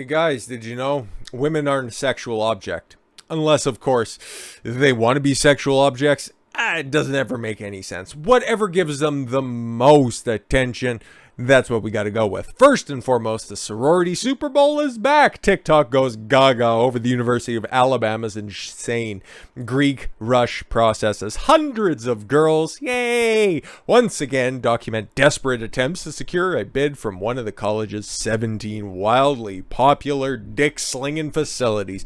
Hey guys, did you know women aren't a sexual object? Unless, of course, they want to be sexual objects. It doesn't ever make any sense. Whatever gives them the most attention, that's what we got to go with. First and foremost, the sorority Super Bowl is back. TikTok goes gaga over the University of Alabama's insane Greek rush processes. Hundreds of girls, yay, once again document desperate attempts to secure a bid from one of the college's 17 wildly popular dick-slinging facilities.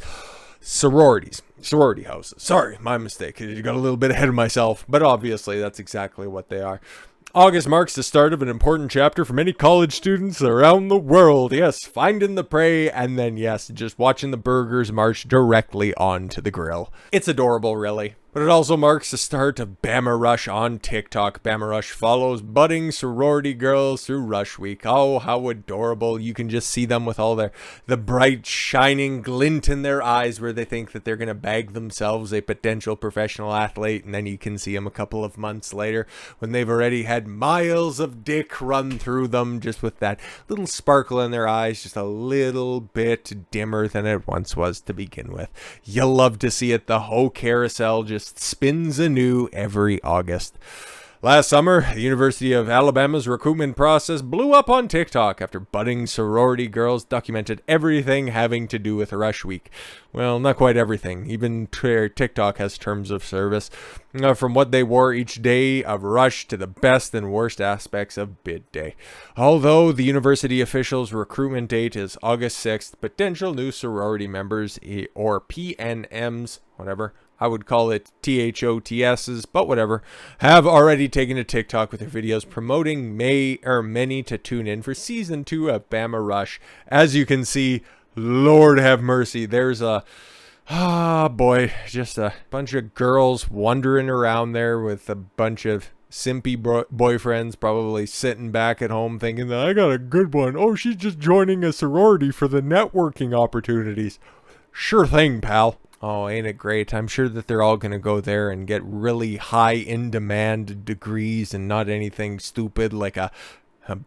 Sorority houses. Sorry, my mistake. I got a little bit ahead of myself, but obviously that's exactly what they are. August marks the start of an important chapter for many college students around the world. Yes, finding the prey, and then yes, just watching the burgers march directly onto the grill. It's adorable, really. But it also marks the start of Bama Rush on TikTok. Bama Rush follows budding sorority girls through Rush Week. Oh, how adorable. You can just see them with all the bright, shining glint in their eyes where they think that they're going to bag themselves a potential professional athlete. And then you can see them a couple of months later when they've already had miles of dick run through them, just with that little sparkle in their eyes, just a little bit dimmer than it once was to begin with. You'll love to see it. The whole carousel just spins anew every August. Last summer, the University of Alabama's recruitment process blew up on TikTok after budding sorority girls documented everything having to do with Rush Week. Well, not quite everything. Even TikTok has terms of service. From what they wore each day of Rush to the best and worst aspects of bid day. Although the university officials' recruitment date is August 6th, potential new sorority members, or PNMs, whatever, I would call it THOTSs, but whatever, have already taken to TikTok with their videos promoting many to tune in for season 2 of Bama Rush. As you can see, Lord have mercy, there's just a bunch of girls wandering around there with a bunch of simpy boyfriends probably sitting back at home thinking that I got a good one. Oh, she's just joining a sorority for the networking opportunities. Sure thing, pal. Oh, ain't it great? I'm sure that they're all going to go there and get really high in demand degrees and not anything stupid like a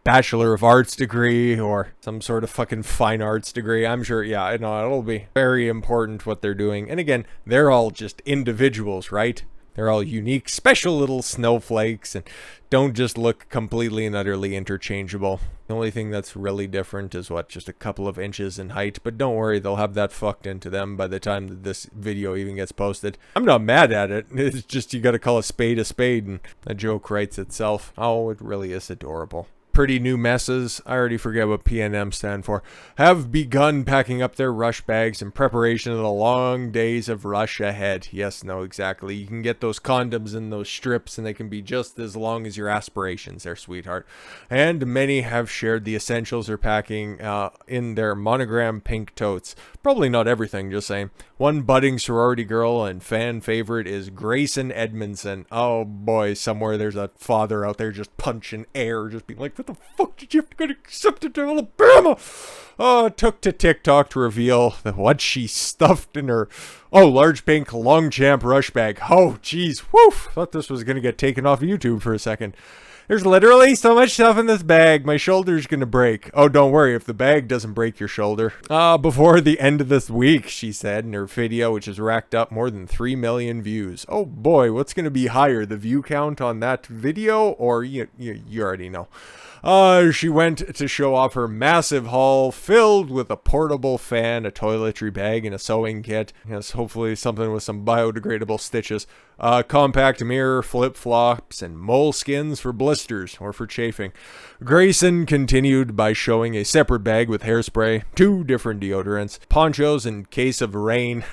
Bachelor of Arts degree or some sort of fucking fine arts degree. I'm sure, yeah, I know it'll be very important what they're doing. And again, they're all just individuals, right? They're all unique, special little snowflakes and don't just look completely and utterly interchangeable. The only thing that's really different is just a couple of inches in height. But don't worry, they'll have that fucked into them by the time that this video even gets posted. I'm not mad at it. It's just you gotta call a spade and the joke writes itself. Oh, it really is adorable. Pretty new messes, I already forget what PNM stand for, have begun packing up their rush bags in preparation of the long days of rush ahead. Yes, no, exactly. You can get those condoms in those strips and they can be just as long as your aspirations there, sweetheart. And many have shared the essentials they're packing in their monogram pink totes. Probably not everything, just saying. One budding sorority girl and fan favorite is Grayson Edmondson. Oh boy, somewhere there's a father out there just punching air, just being like, what the fuck did you have to get accepted to Alabama? Took to TikTok to reveal what she stuffed in her, large pink Longchamp rush bag. Oh, jeez, whew, thought this was going to get taken off YouTube for a second. There's literally so much stuff in this bag, my shoulder's gonna break. Oh, don't worry, if the bag doesn't break your shoulder. Before the end of this week, she said in her video, which has racked up more than 3 million views. Oh boy, what's gonna be higher, the view count on that video, or you already know. She went to show off her massive haul filled with a portable fan, a toiletry bag, and a sewing kit. Yes, hopefully something with some biodegradable stitches. Compact mirror, flip-flops, and moleskins for blisters or for chafing. Grayson continued by showing a separate bag with hairspray, 2 different deodorants, ponchos in case of rain.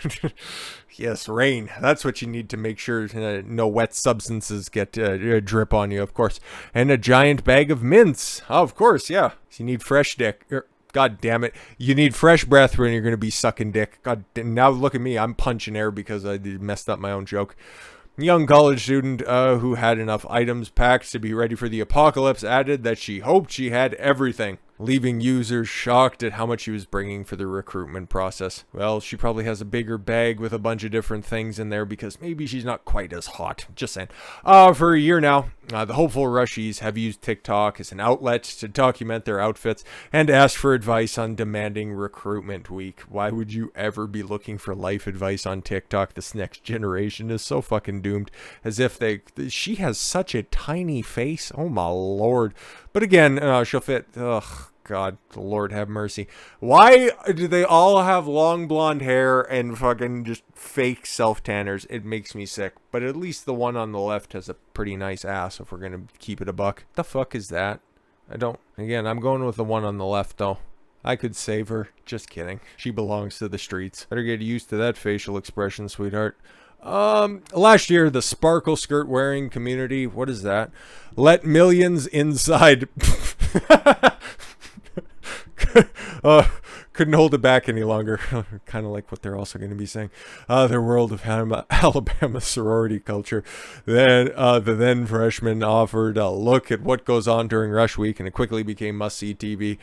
Yes, rain. That's what you need to make sure no wet substances get drip on you, of course. And a giant bag of mints. Oh, of course, yeah. You need fresh dick. God damn it. You need fresh breath when you're going to be sucking dick. God, now look at me. I'm punching air because I messed up my own joke. Young college student who had enough items packed to be ready for the apocalypse added that she hoped she had everything, leaving users shocked at how much she was bringing for the recruitment process. Well, she probably has a bigger bag with a bunch of different things in there because maybe she's not quite as hot. Just saying. For a year now, The hopeful Rushies have used TikTok as an outlet to document their outfits and ask for advice on demanding recruitment week. Why would you ever be looking for life advice on TikTok? This next generation is so fucking doomed. As if she has such a tiny face. Oh my lord. But again, she'll fit. Ugh. God, the Lord have mercy. Why do they all have long blonde hair and fucking just fake self-tanners? It makes me sick. But at least the one on the left has a pretty nice ass, if we're going to keep it a buck. The fuck is that? Again, I'm going with the one on the left, though. I could save her. Just kidding. She belongs to the streets. Better get used to that facial expression, sweetheart. Last year, the sparkle skirt wearing community, what is that? Let millions inside... Couldn't hold it back any longer. Kind of like what they're also going to be saying. Their world of Alabama sorority culture. Then the then freshman offered a look at what goes on during rush week, and it quickly became must-see TV.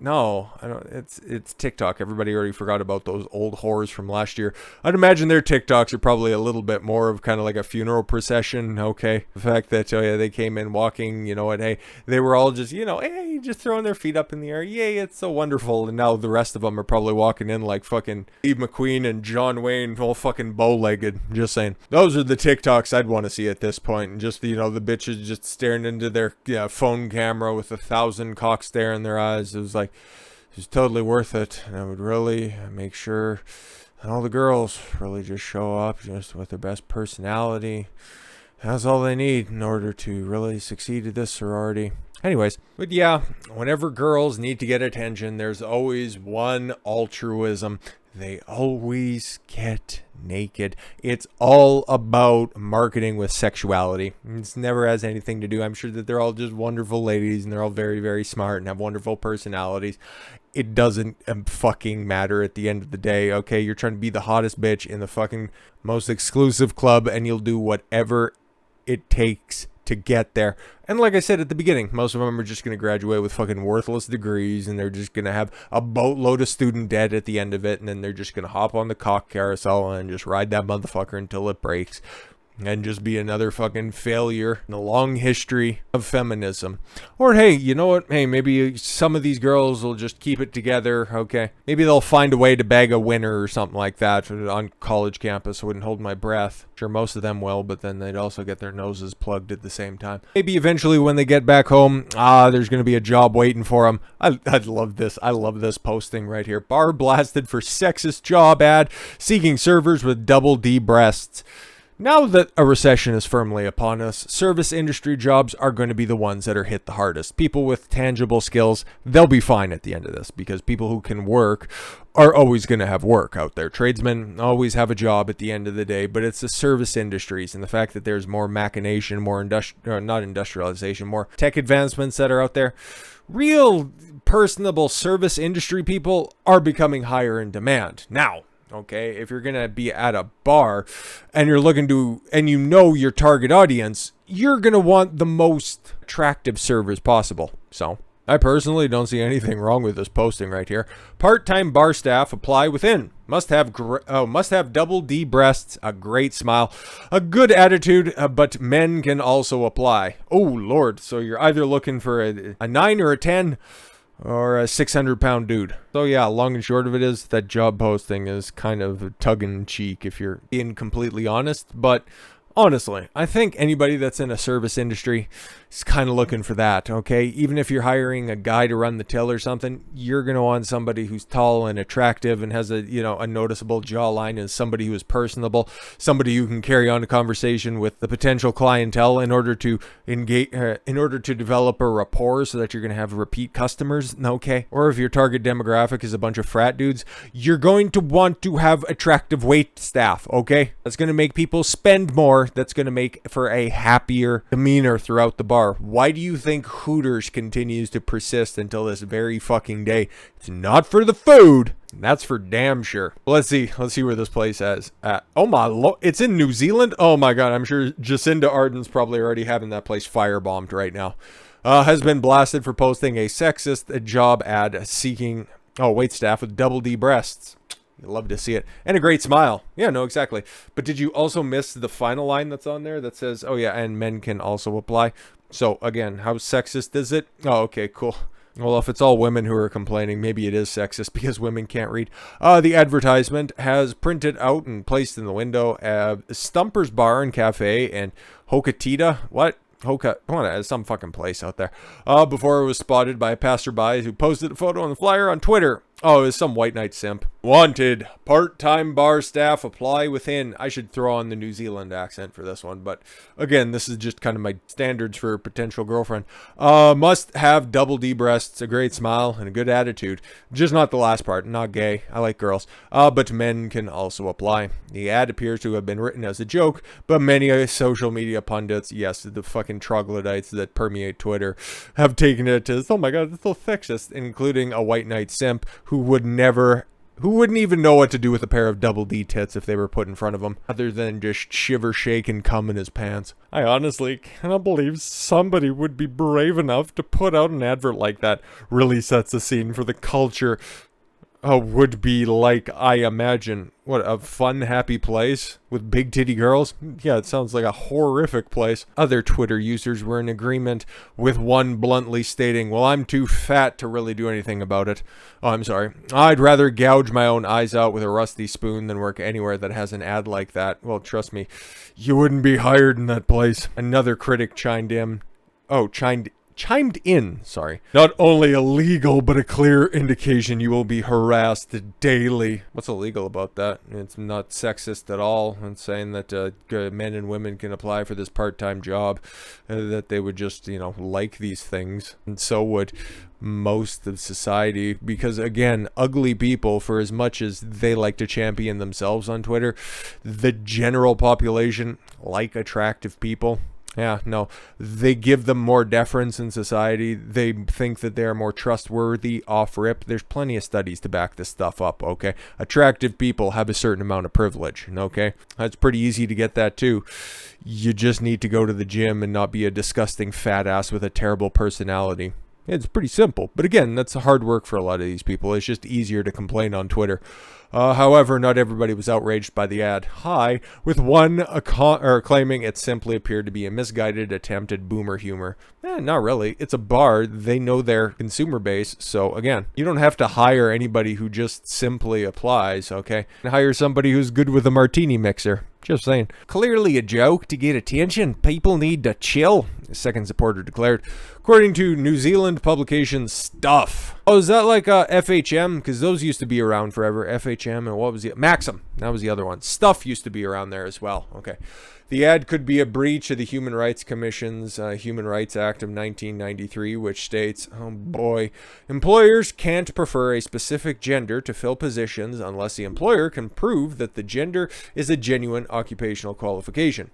No, I don't. It's TikTok. Everybody already forgot about those old whores from last year. I'd imagine their TikToks are probably a little bit more of kind of like a funeral procession. Okay, the fact that they came in walking, and hey, they were all just hey, just throwing their feet up in the air. Yay, it's so wonderful. And now the rest of them are probably walking in like fucking Steve McQueen and John Wayne, all fucking bow-legged. Just saying, those are the TikToks I'd want to see at this point. And just the bitches just staring into their phone camera with 1,000 cocks stare in their eyes. It was like. It's totally worth it, and I would really make sure that all the girls really just show up just with their best personality. That's all they need in order to really succeed at this sorority. Anyways, but yeah, whenever girls need to get attention, there's always one altruism. They always get naked. It's all about marketing with sexuality. It never has anything to do. I'm sure that they're all just wonderful ladies and they're all very, very smart and have wonderful personalities. It doesn't fucking matter at the end of the day. Okay, you're trying to be the hottest bitch in the fucking most exclusive club and you'll do whatever it takes to get there. And like I said at the beginning, most of them are just going to graduate with fucking worthless degrees and they're just going to have a boatload of student debt at the end of it, and then they're just going to hop on the cock carousel and just ride that motherfucker until it breaks and just be another fucking failure in a long history of feminism. Or hey, you know what? Hey, maybe some of these girls will just keep it together, okay? Maybe they'll find a way to bag a winner or something like that on college campus. I wouldn't hold my breath. Sure, most of them will, but then they'd also get their noses plugged at the same time. Maybe eventually when they get back home, there's going to be a job waiting for them. I'd love this. I love this posting right here. Bar blasted for sexist job ad, seeking servers with double D breasts. Now that a recession is firmly upon us, service industry jobs are going to be the ones that are hit the hardest. People with tangible skills, they'll be fine at the end of this because people who can work are always going to have work out there. Tradesmen always have a job at the end of the day, but it's the service industries and the fact that there's more machination, more not industrialization, more tech advancements that are out there. Real personable service industry people are becoming higher in demand. Now, okay, if you're going to be at a bar and you're looking to, and your target audience, you're going to want the most attractive servers possible. So I personally don't see anything wrong with this posting right here. Part-time bar staff apply within. Must have double D breasts, a great smile, a good attitude, but men can also apply. Oh, Lord. So you're either looking for a 9 or a 10. Or a 600-pound dude. So yeah, long and short of it is that job posting is kind of tongue-in-cheek if you're being completely honest. But honestly, I think anybody that's in a service industry is kind of looking for that, okay? Even if you're hiring a guy to run the till or something, you're going to want somebody who's tall and attractive and has a noticeable jawline, and somebody who is personable, somebody who can carry on a conversation with the potential clientele in order to engage, in order to develop a rapport so that you're going to have repeat customers, okay? Or if your target demographic is a bunch of frat dudes, you're going to want to have attractive wait staff, okay? That's going to make people spend more. That's going to make for a happier demeanor throughout the bar. Why do you think Hooters continues to persist until this very fucking day? It's not for the food. That's for damn sure. Let's see where this place is at. Oh my lord, it's in New Zealand? Oh my god, I'm sure Jacinda Ardern's probably already having that place firebombed right now. Has been blasted for posting a sexist job ad seeking wait staff with double D breasts. You love to see it. And a great smile. Yeah, no, exactly. But did you also miss the final line that's on there that says, oh yeah, and men can also apply? So again, how sexist is it? Oh, okay, cool. Well, if it's all women who are complaining, maybe it is sexist because women can't read. The advertisement has printed out and placed in the window Stumper's Bar and Cafe and Hokatita. What? Some fucking place out there. Before it was spotted by a passerby who posted a photo on the flyer on Twitter. Oh, it was some white knight simp. Wanted. Part-time bar staff apply within. I should throw on the New Zealand accent for this one. But again, this is just kind of my standards for a potential girlfriend. Must have double D breasts, a great smile, and a good attitude. Just not the last part. Not gay. I like girls. But men can also apply. The ad appears to have been written as a joke, but many social media pundits, yes, the fucking troglodytes that permeate Twitter, have taken it as, oh my god, it's so sexist, including a white knight simp who wouldn't even know what to do with a pair of double D tits if they were put in front of him, other than just shiver, shake, and cum in his pants. I honestly cannot believe somebody would be brave enough to put out an advert like that. Really sets the scene for the culture would be like, I imagine. What, a fun, happy place with big titty girls? Yeah, it sounds like a horrific place. Other Twitter users were in agreement, with one bluntly stating, well, I'm too fat to really do anything about it. Oh, I'm sorry. I'd rather gouge my own eyes out with a rusty spoon than work anywhere that has an ad like that. Well, trust me, you wouldn't be hired in that place. Another critic chimed in. Sorry. Not only illegal, but a clear indication you will be harassed daily. What's illegal about that? It's not sexist at all. It's saying that men and women can apply for this part-time job, that they would just, like these things. And so would most of society, because again, ugly people, for as much as they like to champion themselves on Twitter, the general population like attractive people. Yeah, no, they give them more deference in society. They think that they're more trustworthy off rip. There's plenty of studies to back this stuff up, okay? Attractive people have a certain amount of privilege, okay? That's pretty easy to get that too. You just need to go to the gym and not be a disgusting fat ass with a terrible personality. It's pretty simple. But again, that's hard work for a lot of these people. It's just easier to complain on Twitter. However, not everybody was outraged by the ad. With one claiming it simply appeared to be a misguided attempt at boomer humor. Not really. It's a bar. They know their consumer base. So again, you don't have to hire anybody who just simply applies, okay? Hire somebody who's good with a martini mixer. Just saying. Clearly a joke to get attention. People need to chill, a second supporter declared. According to New Zealand publication Stuff. Oh, is that like FHM? Because those used to be around forever. FHM and what was the... Maxim. That was the other one. Stuff used to be around there as well. Okay. The ad could be a breach of the Human Rights Commission's Human Rights Act of 1993, which states, oh boy, employers can't prefer a specific gender to fill positions unless the employer can prove that the gender is a genuine occupational qualification.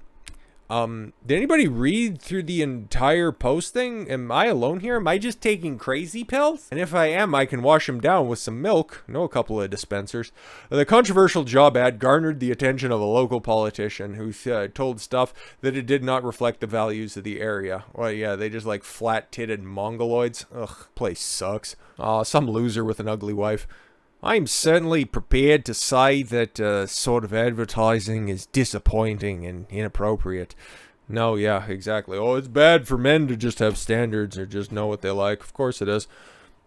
Did anybody read through the entire posting? Am I alone here? Am I just taking crazy pills? And if I am, I can wash them down with some milk. Know a couple of dispensers. The controversial job ad garnered the attention of a local politician who told Stuff that it did not reflect the values of the area. Well, yeah, they just like flat-titted mongoloids. Ugh, place sucks. Some loser with an ugly wife. I'm certainly prepared to say that sort of advertising is disappointing and inappropriate. No, yeah, exactly. Oh, it's bad for men to just have standards or just know what they like. Of course it is.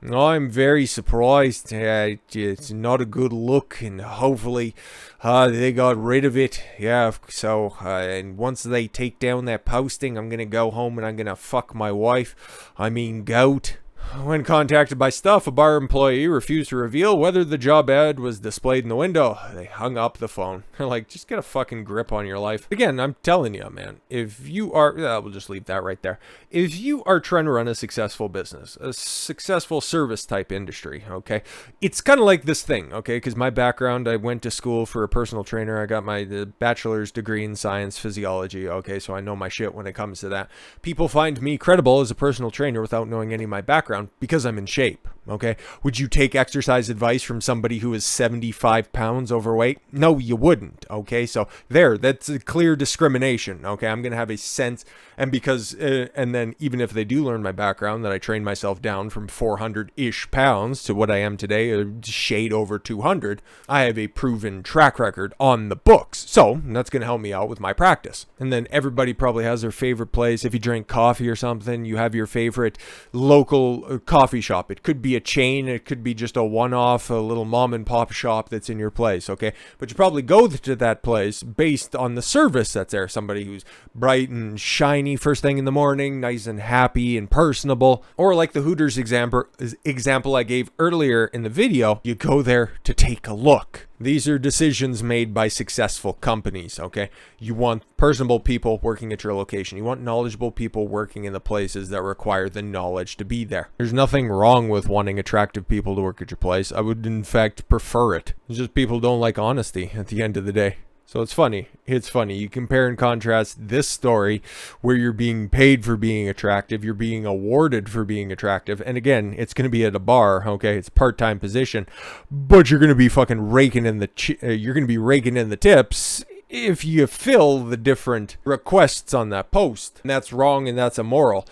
I'm very surprised. It's not a good look, and hopefully they got rid of it. Yeah, so and once they take down that posting, I'm going to go home and I'm going to fuck my wife. I mean, goat. When contacted by Stuff, a bar employee refused to reveal whether the job ad was displayed in the window. They hung up the phone. They're like, just get a fucking grip on your life. Again, I'm telling you, man, if you are, we'll just leave that right there. If you are trying to run a successful business, a successful service type industry, okay, it's kind of like this thing, okay, because my background, I went to school for a personal trainer. I got my bachelor's degree in science physiology, okay, so I know my shit when it comes to that. People find me credible as a personal trainer without knowing any of my background, because I'm in shape, Okay. Would you take exercise advice from somebody who is 75 pounds overweight? No, you wouldn't. Okay. So that's a clear discrimination. Okay. I'm going to have a sense. And because, and then even if they do learn my background, that I trained myself down from 400-ish pounds to what I am today, a shade over 200, I have a proven track record on the books. So that's going to help me out with my practice. And then everybody probably has their favorite place. If you drink coffee or something, you have your favorite local coffee shop. It could be a chain. It could be just a one-off, a little mom and pop shop that's in your place. Okay. But you probably go to that place based on the service that's there. Somebody who's bright and shiny first thing in the morning, nice and happy and personable. Or like the Hooters example I gave earlier in the video, you go there to take a look. These are decisions made by successful companies, okay? You want personable people working at your location. You want knowledgeable people working in the places that require the knowledge to be there. There's nothing wrong with wanting attractive people to work at your place. I would, in fact, prefer it. It's just people don't like honesty at the end of the day. So it's funny. It's funny. You compare and contrast this story where you're being paid for being attractive. You're being awarded for being attractive. And again, it's going to be at a bar. Okay. It's a part-time position, but you're going to be fucking raking in you're going to be raking in the tips if you fill the different requests on that post. And that's wrong and that's immoral.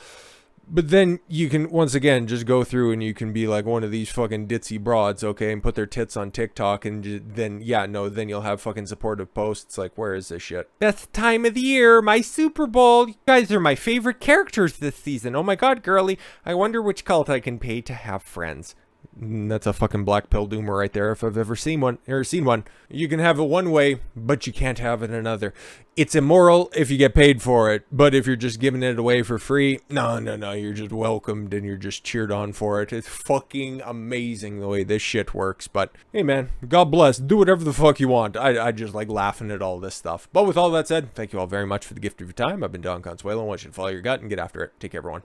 But then you can, once again, just go through and you can be like one of these fucking ditzy broads, okay, and put their tits on TikTok, and then, then you'll have fucking supportive posts like, where is this shit? Best time of the year, my Super Bowl. You guys are my favorite characters this season. Oh my god, girly. I wonder which cult I can pay to have friends. That's a fucking black pill doomer right there if I've ever seen one. You can have it one way, but you can't have it another. It's immoral if you get paid for it, but if you're just giving it away for free, no, you're just welcomed and you're just cheered on for it. It's fucking amazing the way this shit works, but hey man, God bless. Do whatever the fuck you want. I just like laughing at all this stuff. But with all that said, thank you all very much for the gift of your time. I've been Don Consuelo. I want you to follow your gut and get after it. Take care, everyone.